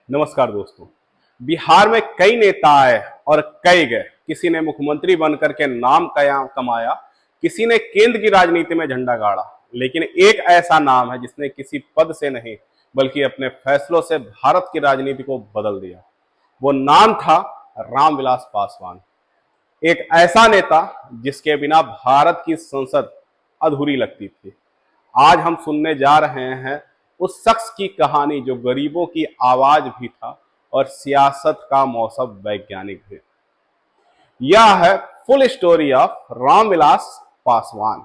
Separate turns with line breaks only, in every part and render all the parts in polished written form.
नमस्कार दोस्तों। बिहार में कई नेता आए और कई गए। किसी ने मुख्यमंत्री बनकर के नाम कमाया, किसी ने केंद्र की राजनीति में झंडा गाड़ा, लेकिन एक ऐसा नाम है जिसने किसी पद से नहीं बल्कि अपने फैसलों से भारत की राजनीति को बदल दिया। वो नाम था रामविलास पासवान। एक ऐसा नेता जिसके बिना भारत की संसद अधूरी लगती थी। आज हम सुनने जा रहे हैं उस शख्स की कहानी जो गरीबों की आवाज भी था और सियासत का मौसम वैज्ञानिक भी। यह है full story of Ramvilas Paswan.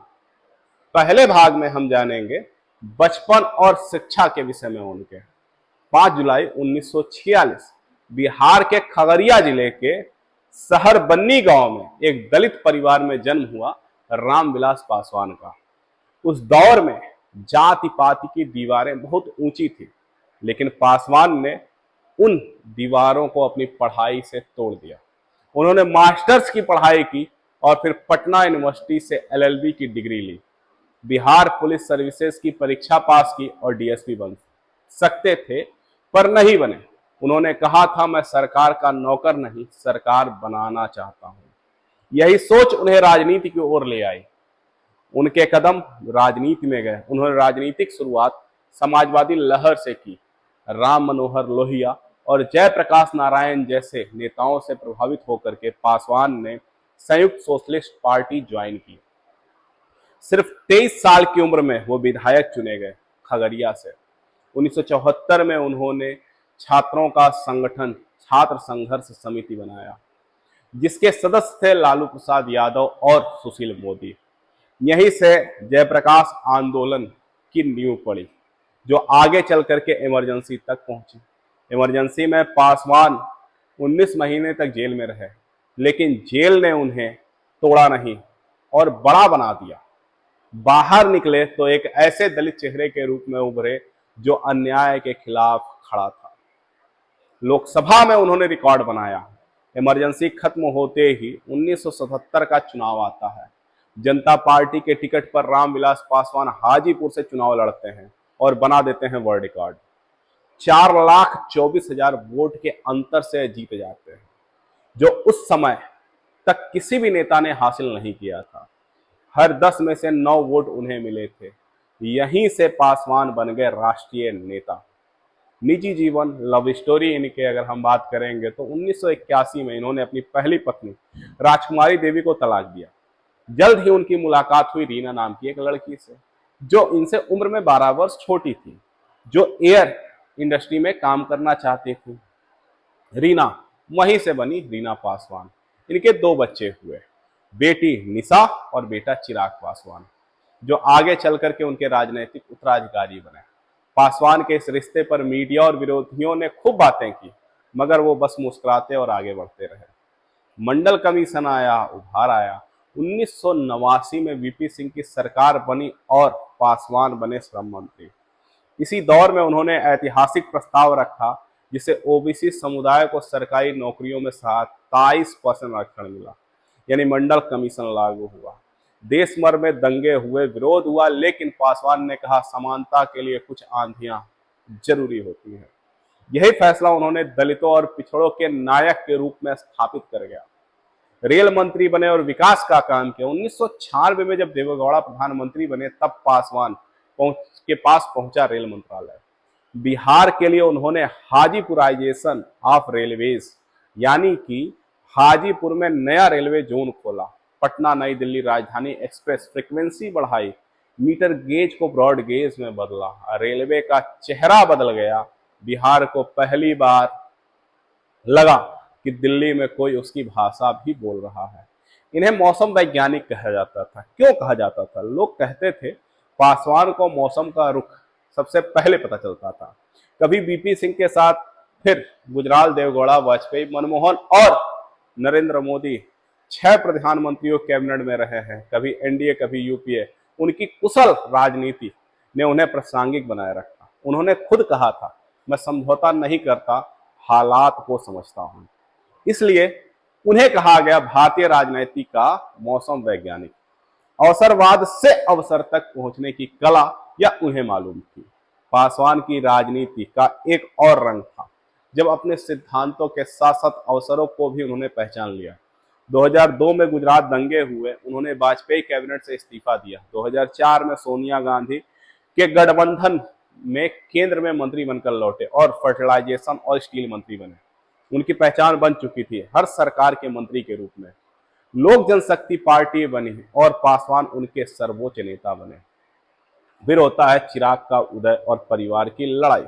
पहले भाग में हम जानेंगे बचपन और शिक्षा के विषय में उनके। 5 जुलाई 1946 बिहार के खगड़िया जिले के शहर बन्नी गांव में एक दलित परिवार में जन्म हुआ रामविलास पासवान का। उस दौर में जाति पाति की दीवारें बहुत ऊंची थी, लेकिन पासवान ने उन दीवारों को अपनी पढ़ाई से तोड़ दिया। उन्होंने मास्टर्स की पढ़ाई की और फिर पटना यूनिवर्सिटी से एलएलबी की डिग्री ली। बिहार पुलिस सर्विसेज की परीक्षा पास की और डीएसपी बन सकते थे, पर नहीं बने। उन्होंने कहा था, मैं सरकार का नौकर नहीं, सरकार बनाना चाहता हूं। यही सोच उन्हें राजनीति की ओर ले आई। उनके कदम राजनीति में गए। उन्होंने राजनीतिक शुरुआत समाजवादी लहर से की। राम मनोहर लोहिया और जयप्रकाश नारायण जैसे नेताओं से प्रभावित होकर के पासवान ने संयुक्त सोशलिस्ट पार्टी ज्वाइन की। सिर्फ 23 साल की उम्र में वो विधायक चुने गए खगड़िया से। 1974 में उन्होंने छात्रों का संगठन छात्र संघर्ष समिति बनाया, जिसके सदस्य थे लालू प्रसाद यादव और सुशील मोदी। यहीं से जयप्रकाश आंदोलन की नींव पड़ी, जो आगे चल करके इमरजेंसी तक पहुंची। इमरजेंसी में पासवान 19 महीने तक जेल में रहे, लेकिन जेल ने उन्हें तोड़ा नहीं और बड़ा बना दिया। बाहर निकले तो एक ऐसे दलित चेहरे के रूप में उभरे जो अन्याय के खिलाफ खड़ा था। लोकसभा में उन्होंने रिकॉर्ड बनाया। इमरजेंसी खत्म होते ही 1977 का चुनाव आता है। जनता पार्टी के टिकट पर रामविलास पासवान हाजीपुर से चुनाव लड़ते हैं और बना देते हैं वर्ल्ड रिकॉर्ड। 4,24,000 वोट के अंतर से जीत जाते हैं, जो उस समय तक किसी भी नेता ने हासिल नहीं किया था। हर 10 में से 9 वोट उन्हें मिले थे। यहीं से पासवान बन गए राष्ट्रीय नेता। निजी जीवन, लव स्टोरी इनके अगर हम बात करेंगे तो 1981 में इन्होंने अपनी पहली पत्नी राजकुमारी देवी को तलाक दिया। जल्द ही उनकी मुलाकात हुई रीना नाम की एक लड़की से, जो इनसे उम्र में 12 वर्ष छोटी थी, जो एयर इंडस्ट्री में काम करना चाहती थी। रीना वहीं से बनी रीना पासवान। इनके 2 बच्चे हुए, बेटी निशा और बेटा चिराग पासवान, जो आगे चल करके उनके राजनीतिक उत्तराधिकारी बने। पासवान के इस रिश्ते पर मीडिया और विरोधियों ने खूब बातें की, मगर वो बस मुस्कुराते और आगे बढ़ते रहे। मंडल कमीशन आया, उभार आया। 1989 में वीपी सिंह की सरकार बनी और पासवान बने श्रम मंत्री। इसी दौर में उन्होंने ऐतिहासिक प्रस्ताव रखा, जिसे ओबीसी समुदाय को सरकारी नौकरियों में 27% आरक्षण मिला, यानी मंडल कमीशन लागू हुआ। देश भर में दंगे हुए, विरोध हुआ, लेकिन पासवान ने कहा, समानता के लिए कुछ आंधियां जरूरी होती हैं। यही फैसला उन्होंने दलितों और पिछड़ों के नायक के रूप में स्थापित कर गया। रेल मंत्री बने और विकास का काम किया। 1996 में जब देवेगौड़ा प्रधानमंत्री बने, तब पासवान के पास पहुंचा रेल मंत्रालय। बिहार के लिए उन्होंने हाजीपुराइजेशन ऑफ रेलवेज, यानी कि हाजीपुर में नया रेलवे जोन खोला। पटना नई दिल्ली राजधानी एक्सप्रेस फ्रीक्वेंसी बढ़ाई, मीटर गेज को ब्रॉड गेज में बदला। रेलवे का चेहरा बदल गया। बिहार को पहली बार लगा कि दिल्ली में कोई उसकी भाषा भी बोल रहा है। इन्हें मौसम वैज्ञानिक कहा जाता था। क्यों कहा जाता था? लोग कहते थे पासवान को मौसम का रुख सबसे पहले पता चलता था। कभी वीपी सिंह के साथ, फिर गुजराल, देवगौड़ा, वाजपेयी, मनमोहन और नरेंद्र मोदी 6 प्रधानमंत्रियों कैबिनेट में रहे हैं। कभी एनडीए, कभी यूपीए। उनकी कुशल राजनीति ने उन्हें प्रासंगिक बनाए रखा। उन्होंने खुद कहा था, मैं समझौता नहीं करता, हालात को समझता हूं। इसलिए उन्हें कहा गया भारतीय राजनीति का मौसम वैज्ञानिक। अवसरवाद से अवसर तक पहुंचने की कला या उन्हें मालूम थी। पासवान की राजनीति का एक और रंग था, जब अपने सिद्धांतों के साथ साथ अवसरों को भी उन्होंने पहचान लिया। 2002 में गुजरात दंगे हुए, उन्होंने वाजपेयी कैबिनेट से इस्तीफा दिया। 2004 में सोनिया गांधी के गठबंधन में केंद्र में मंत्री बनकर लौटे और फर्टिलाइजेशन और स्टील मंत्री बने। उनकी पहचान बन चुकी थी हर सरकार के मंत्री के रूप में। लोक जनशक्ति पार्टी बनी और पासवान उनके सर्वोच्च नेता बने। फिर होता है चिराग का उदय और परिवार की लड़ाई।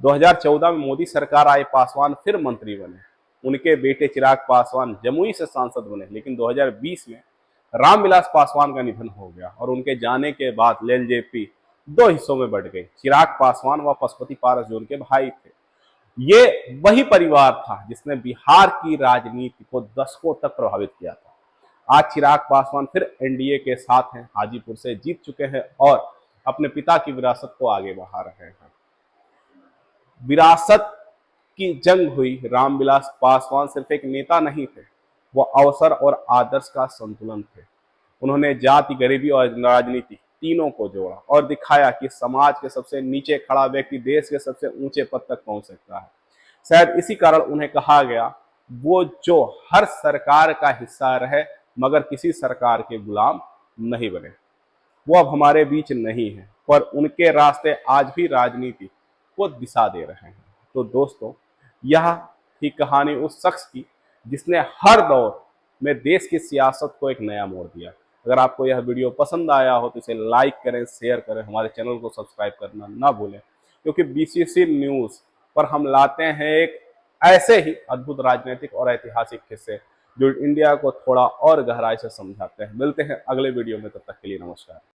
2014 में मोदी सरकार आई, पासवान फिर मंत्री बने। उनके बेटे चिराग पासवान जमुई से सांसद बने, लेकिन 2020 में रामविलास पासवान का निधन हो गया और उनके जाने के बाद एलजेपी दो हिस्सों में बढ़ गई। चिराग पासवान व पशुपति पारस जो उनके भाई थे। ये वही परिवार था जिसने बिहार की राजनीति को दशकों तक प्रभावित किया था। आज चिराग पासवान फिर एनडीए के साथ हैं, हाजीपुर से जीत चुके हैं और अपने पिता की विरासत को आगे बढ़ा रहे हैं। विरासत की जंग हुई। रामविलास पासवान सिर्फ एक नेता नहीं थे, वो अवसर और आदर्श का संतुलन थे। उन्होंने जाति, गरीबी और राजनीति तीनों को जोड़ा और दिखाया कि समाज के सबसे नीचे खड़ा व्यक्ति देश के सबसे ऊंचे पद तक पहुंच सकता है। शायद इसी कारण उन्हें कहा गया, वो जो हर सरकार का हिस्सा रहे मगर किसी सरकार के गुलाम नहीं बने। वो अब हमारे बीच नहीं है, पर उनके रास्ते आज भी राजनीति को दिशा दे रहे हैं। तो दोस्तों, यह थी कहानी उस शख्स की जिसने हर दौर में देश की सियासत को एक नया मोड़ दिया। अगर आपको यह वीडियो पसंद आया हो तो इसे लाइक करें, शेयर करें, हमारे चैनल को सब्सक्राइब करना ना भूलें, क्योंकि बीसीसी न्यूज़ पर हम लाते हैं एक ऐसे ही अद्भुत राजनीतिक और ऐतिहासिक किस्से जो इंडिया को थोड़ा और गहराई से समझाते हैं। मिलते हैं अगले वीडियो में, तब तक के लिए नमस्कार।